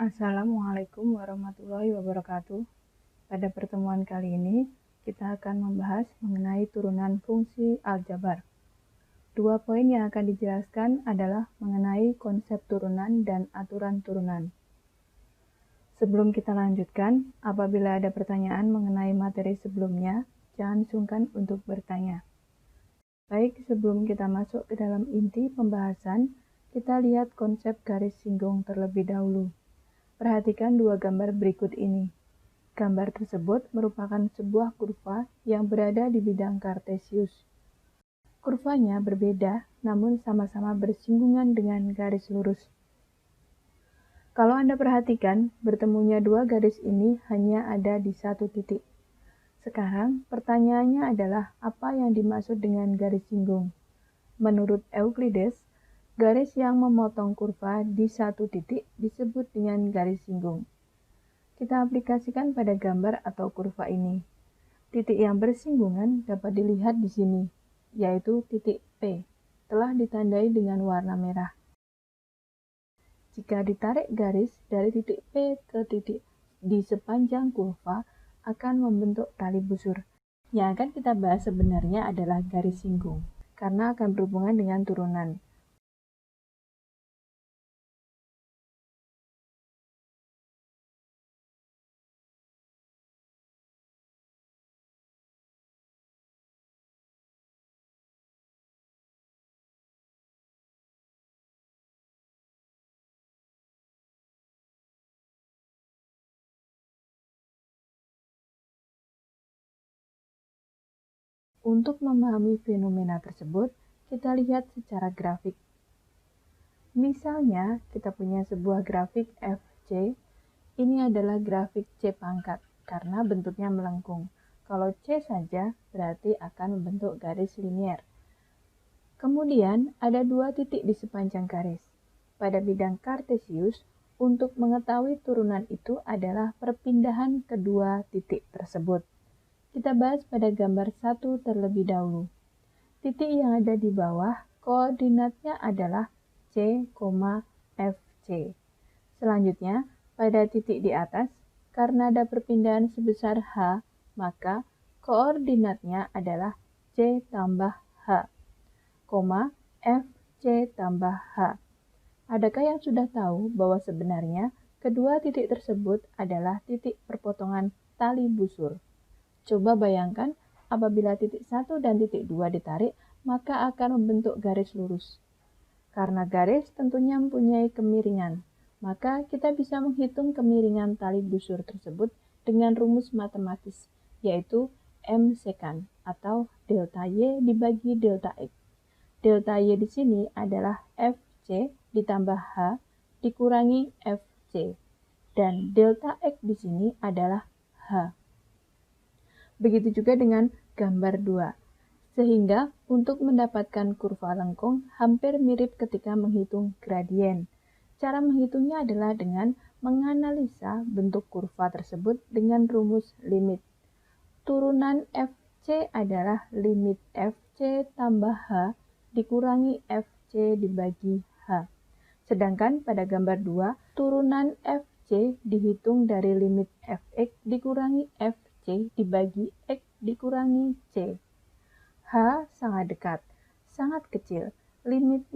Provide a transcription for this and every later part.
Assalamualaikum warahmatullahi wabarakatuh. Pada pertemuan kali ini, kita akan membahas mengenai turunan fungsi aljabar. Dua poin yang akan dijelaskan adalah mengenai konsep turunan dan aturan turunan. Sebelum kita lanjutkan, apabila ada pertanyaan mengenai materi sebelumnya, jangan sungkan untuk bertanya. Baik, sebelum kita masuk ke dalam inti pembahasan, kita lihat konsep garis singgung terlebih dahulu. Perhatikan dua gambar berikut ini. Gambar tersebut merupakan sebuah kurva yang berada di bidang kartesius. Kurvanya berbeda, namun sama-sama bersinggungan dengan garis lurus. Kalau Anda perhatikan, bertemunya dua garis ini hanya ada di satu titik. Sekarang, pertanyaannya adalah apa yang dimaksud dengan garis singgung? Menurut Euclides, garis yang memotong kurva di satu titik disebut dengan garis singgung. Kita aplikasikan pada gambar atau kurva ini. Titik yang bersinggungan dapat dilihat di sini, yaitu titik P, telah ditandai dengan warna merah. Jika ditarik garis dari titik P ke titik di sepanjang kurva, akan membentuk tali busur. Yang akan kita bahas sebenarnya adalah garis singgung, karena akan berhubungan dengan turunan. Untuk memahami fenomena tersebut, kita lihat secara grafik. Misalnya, kita punya sebuah grafik FC. Ini adalah grafik C pangkat, karena bentuknya melengkung. Kalau C saja, berarti akan membentuk garis linier. Kemudian, ada dua titik di sepanjang garis. Pada bidang kartesius, untuk mengetahui turunan itu adalah perpindahan kedua titik tersebut. Kita bahas pada gambar 1 terlebih dahulu. Titik yang ada di bawah, koordinatnya adalah C, FC. Selanjutnya, pada titik di atas, karena ada perpindahan sebesar H, maka koordinatnya adalah C tambah H, FC tambah H. Adakah yang sudah tahu bahwa sebenarnya kedua titik tersebut adalah titik perpotongan tali busur? Coba bayangkan apabila titik 1 dan titik 2 ditarik, maka akan membentuk garis lurus. Karena garis tentunya mempunyai kemiringan, maka kita bisa menghitung kemiringan tali busur tersebut dengan rumus matematis, yaitu M sekan atau delta Y dibagi delta X. Delta Y di sini adalah FC ditambah H dikurangi FC, dan delta X di sini adalah H. Begitu juga dengan gambar 2. Sehingga untuk mendapatkan kurva lengkung hampir mirip ketika menghitung gradien. Cara menghitungnya adalah dengan menganalisa bentuk kurva tersebut dengan rumus limit. Turunan FC adalah limit FC tambah H dikurangi FC dibagi H. Sedangkan pada gambar 2, turunan FC dihitung dari limit Fx dikurangi FC dibagi X dikurangi C. H sangat dekat, sangat kecil. Limit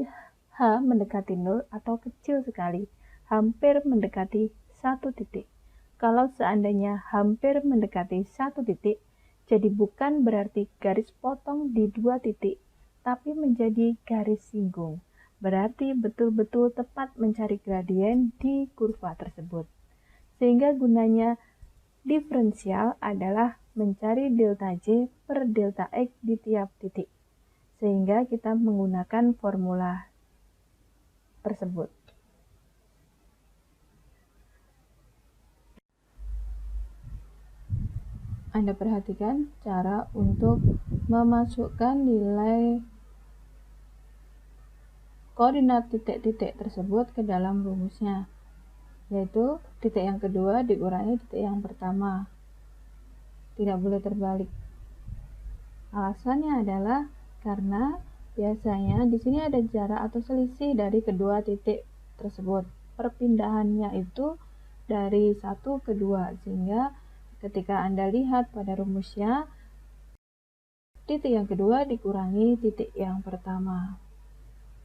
H mendekati 0 atau kecil sekali, hampir mendekati satu titik. Kalau seandainya hampir mendekati satu titik, jadi bukan berarti garis potong di dua titik, tapi menjadi garis singgung. Berarti betul-betul tepat mencari gradien di kurva tersebut. Sehingga gunanya diferensial adalah mencari delta J per delta X di tiap titik. Sehingga kita menggunakan formula tersebut. Anda perhatikan cara untuk memasukkan nilai koordinat titik-titik tersebut ke dalam rumusnya, yaitu titik yang kedua dikurangi titik yang pertama. Tidak boleh terbalik. Alasannya adalah karena biasanya di sini ada jarak atau selisih dari kedua titik tersebut. Perpindahannya itu dari 1 ke 2, sehingga ketika Anda lihat pada rumusnya, titik yang kedua dikurangi titik yang pertama.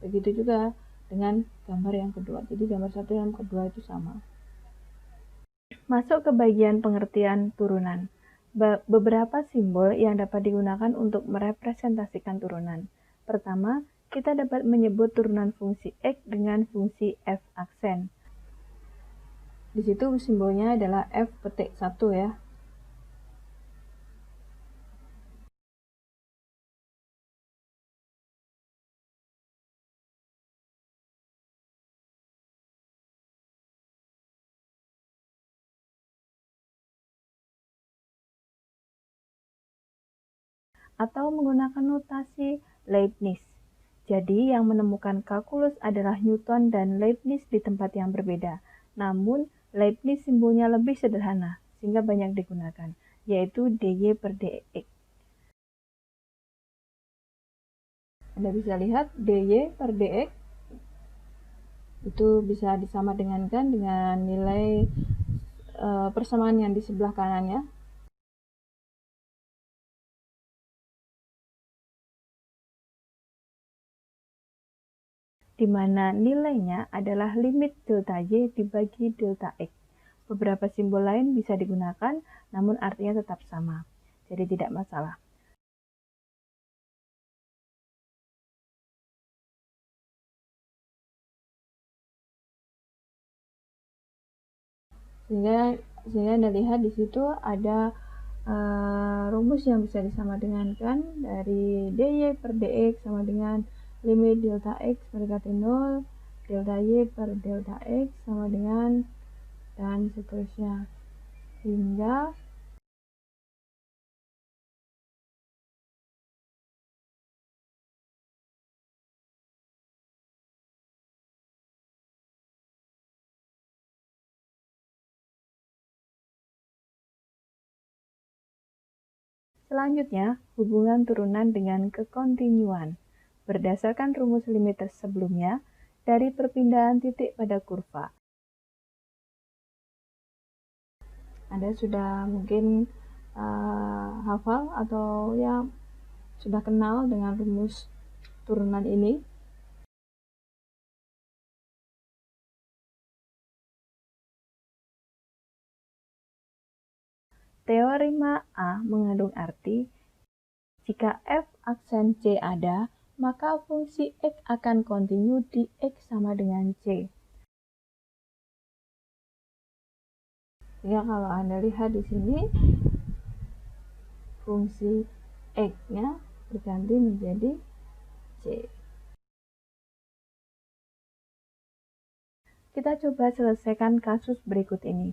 Begitu juga dengan gambar yang kedua. Jadi gambar 1 dan kedua itu sama. Masuk ke bagian pengertian turunan. Beberapa simbol yang dapat digunakan untuk merepresentasikan turunan. Pertama, kita dapat menyebut turunan fungsi X dengan fungsi F aksen. Di situ simbolnya adalah F petik 1 ya. Atau menggunakan notasi Leibniz. Jadi, yang menemukan kalkulus adalah Newton dan Leibniz di tempat yang berbeda. Namun, Leibniz simbolnya lebih sederhana, sehingga banyak digunakan, yaitu dy per dx. Anda bisa lihat dy per dx itu bisa disama dengankan dengan nilai persamaan yang di sebelah kanannya. Di mana nilainya adalah limit delta y dibagi delta x. Beberapa simbol lain bisa digunakan, namun artinya tetap sama, jadi tidak masalah. Sehingga Anda lihat di situ ada rumus yang bisa disamadengankan dari dy per dx sama dengan limit delta x mendekati 0, delta y per delta x sama dengan dan seterusnya, hingga selanjutnya hubungan turunan dengan kekontinuan. Berdasarkan rumus limiter sebelumnya, dari perpindahan titik pada kurva. Anda sudah mungkin hafal atau ya sudah kenal dengan rumus turunan ini. Teorema A mengandung arti, jika f aksen C ada, maka fungsi X akan kontinu di X sama dengan C. Ya, kalau Anda lihat di sini, fungsi X-nya berganti menjadi C. Kita coba selesaikan kasus berikut ini.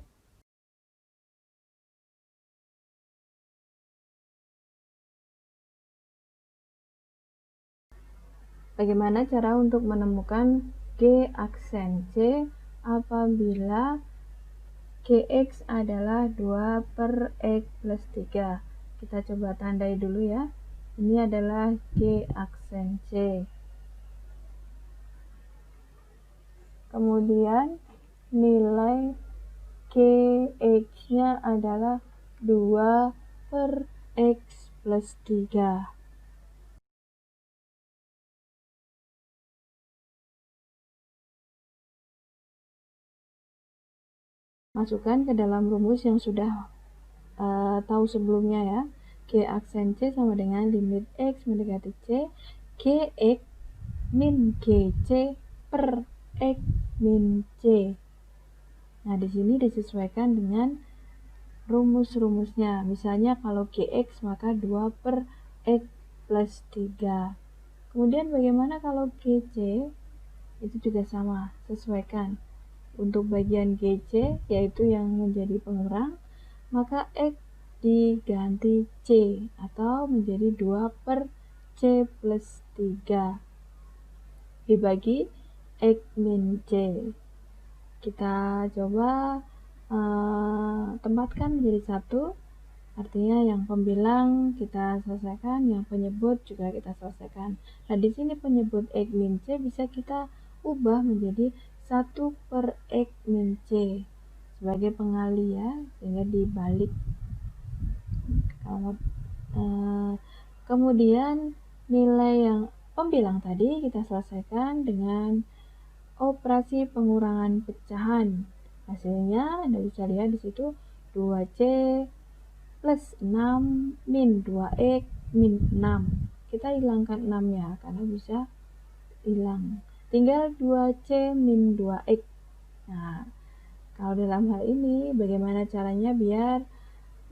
Bagaimana cara untuk menemukan G aksen C apabila Gx adalah 2 per X plus 3. Kita coba tandai dulu ya. Ini adalah G aksen C. Kemudian nilai Gx-nya adalah 2 per X plus 3. Masukkan ke dalam rumus yang sudah tahu sebelumnya ya. G aksen C sama dengan limit X mendekati C, Gx min Gc per X min C. Nah, di sini disesuaikan dengan rumus-rumusnya. Misalnya kalau Gx maka 2 per X plus 3. Kemudian bagaimana kalau Gc? Itu juga sama, sesuaikan. Untuk bagian Gc, yaitu yang menjadi pengurang, maka X diganti C atau menjadi 2 per C plus 3 dibagi X min C. Kita coba tempatkan menjadi satu, artinya yang pembilang kita selesaikan, yang penyebut juga kita selesaikan. Nah, di sini penyebut X min C bisa kita ubah menjadi 1 per X min C. sebagai pengali ya, sehingga dibalik. Kemudian nilai yang pembilang tadi kita selesaikan dengan operasi pengurangan pecahan. Hasilnya Anda bisa lihat di situ 2C plus 6 min 2X min 6. Kita hilangkan 6-nya karena bisa hilang. Tinggal 2C min 2X. Nah, kalau dalam hal ini bagaimana caranya biar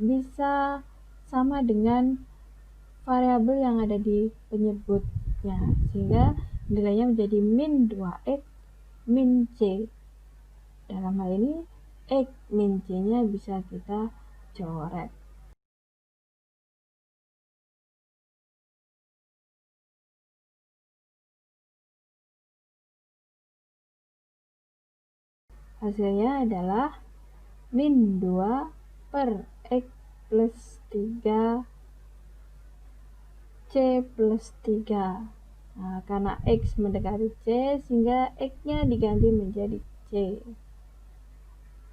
bisa sama dengan variabel yang ada di penyebutnya, sehingga nilainya menjadi min 2X min C. Dalam hal ini X min C-nya bisa kita coret. Hasilnya adalah min 2 per X plus 3 C plus 3. Nah, karena X mendekati C, sehingga X-nya diganti menjadi C.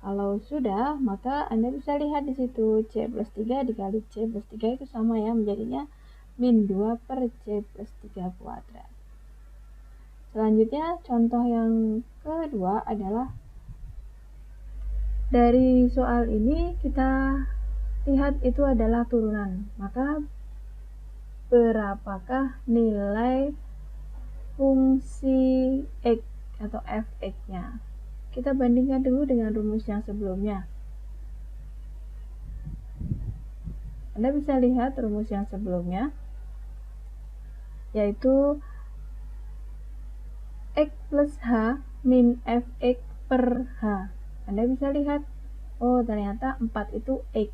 Kalau sudah, maka Anda bisa lihat di situ C plus 3 dikali C plus 3 itu sama ya, menjadinya min 2 per C plus 3 kuadrat. Selanjutnya, contoh yang kedua adalah dari soal ini kita lihat itu adalah turunan. Maka berapakah nilai fungsi X atau fx-nya? Kita bandingkan dulu dengan rumus yang sebelumnya. Anda bisa lihat rumus yang sebelumnya, yaitu X plus H min fx per H. Anda bisa lihat, oh ternyata 4 itu X.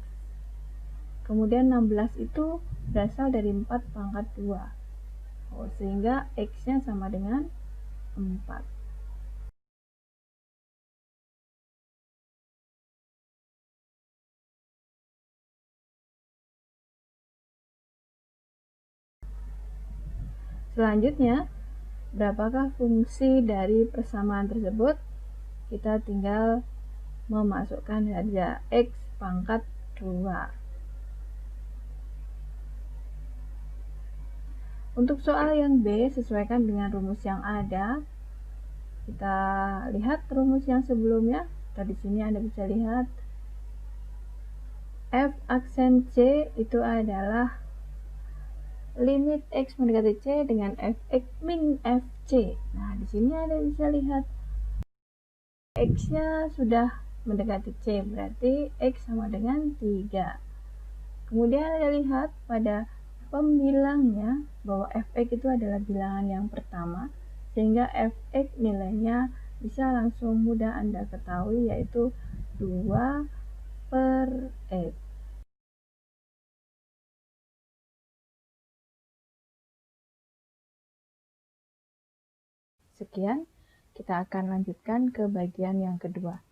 Kemudian 16 itu berasal dari 4 pangkat 2. Oh, sehingga X-nya sama dengan 4. Selanjutnya, berapakah fungsi dari persamaan tersebut? Kita tinggal memasukkan saja X pangkat 2. Untuk soal yang B, sesuaikan dengan rumus yang ada. Kita lihat rumus yang sebelumnya. Di sini Anda bisa lihat F aksen C itu adalah limit X mendekati C dengan fx min fc. Nah, di sini Anda bisa lihat X-nya sudah mendekati C, berarti X sama dengan 3. Kemudian Anda lihat pada pembilangnya bahwa fx itu adalah bilangan yang pertama, sehingga fx nilainya bisa langsung mudah Anda ketahui, yaitu 2 per X. Sekian, kita akan lanjutkan ke bagian yang kedua.